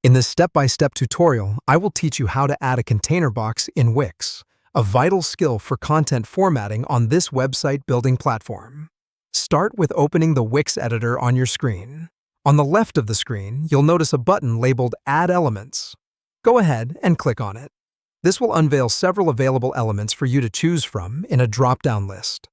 In this step-by-step tutorial, I will teach you how to add a container box in Wix, a vital skill for content formatting on this website building platform. Start with opening the Wix editor on your screen. On the left of the screen, you'll notice a button labeled Add Elements. Go ahead and click on it. This will unveil several available elements for you to choose from in a drop-down list.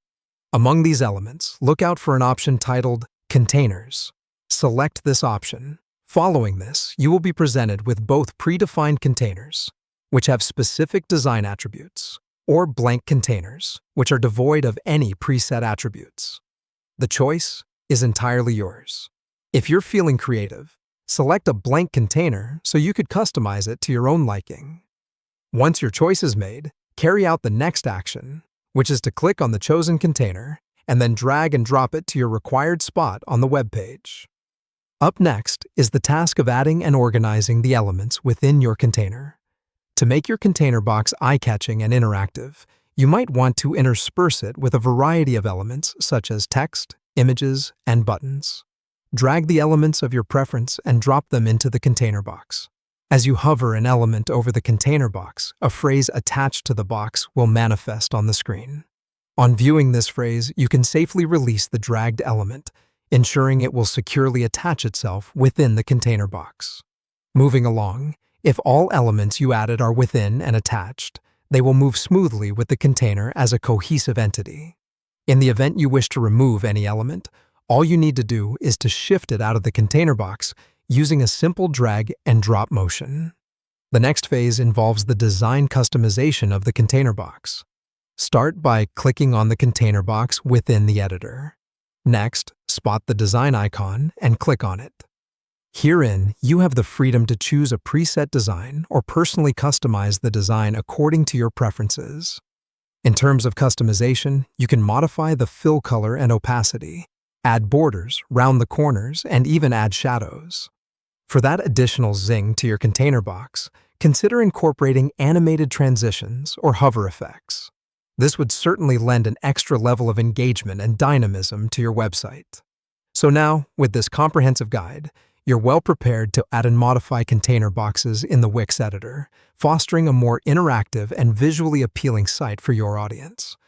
Among these elements, look out for an option titled Containers. Select this option. Following this, you will be presented with both predefined containers, which have specific design attributes, or blank containers, which are devoid of any preset attributes. The choice is entirely yours. If you're feeling creative, select a blank container so you could customize it to your own liking. Once your choice is made, carry out the next action, which is to click on the chosen container and then drag and drop it to your required spot on the web page. Up next is the task of adding and organizing the elements within your container. To make your container box eye-catching and interactive, you might want to intersperse it with a variety of elements such as text, images, and buttons. Drag the elements of your preference and drop them into the container box. As you hover an element over the container box, a phrase attached to the box will manifest on the screen. On viewing this phrase, you can safely release the dragged element, ensuring it will securely attach itself within the container box. Moving along, if all elements you added are within and attached, they will move smoothly with the container as a cohesive entity. In the event you wish to remove any element, all you need to do is to shift it out of the container box using a simple drag and drop motion. The next phase involves the design customization of the container box. Start by clicking on the container box within the editor. Next, spot the design icon and click on it. Herein, you have the freedom to choose a preset design or personally customize the design according to your preferences. In terms of customization, you can modify the fill color and opacity, add borders, round the corners, and even add shadows. For that additional zing to your container box, consider incorporating animated transitions or hover effects. This would certainly lend an extra level of engagement and dynamism to your website. So now, with this comprehensive guide, you're well prepared to add and modify container boxes in the Wix editor, fostering a more interactive and visually appealing site for your audience.